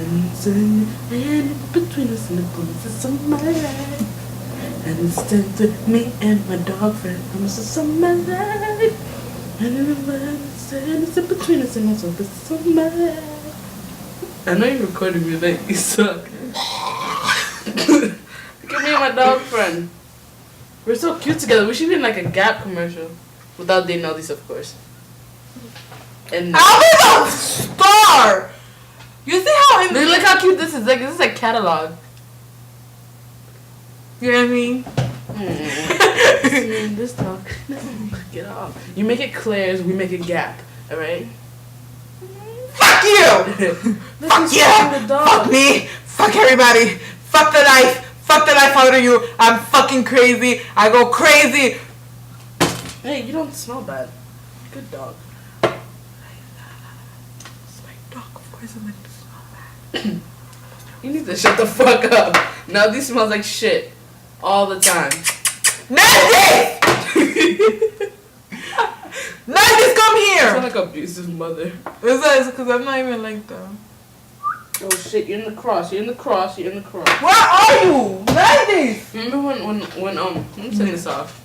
And between us nipples is summer. And it's stand with me and my dog friend. I'm just summer. And it's in between us and it's summer. I know you're recording me like you suck. Look at me and my dog friend. We're so cute together. We should be in like a Gap commercial. Without dating all these, of course. And I'll be the star! You see how... look how cute this is. Like, this is a catalog. You know what I mean? This talk. Get off. You make it Claire's, we make it Gap. Alright? Fuck you! Fuck you! Fuck me! Fuck everybody! Fuck the life! Fuck the life out of you! I'm fucking crazy! I go crazy! Hey, you don't smell bad. Good dog. It's my dog, of course I'm meant to smell bad. You need to shut the fuck up. Now these smells like shit. All the time. Nancy! Nancy, come You here! sound like an abusive mother. It's because I'm not even like that. Oh shit, you're in the cross, you're in the cross, you're in the cross. Where are you? Nancy! Remember when let me turn this off.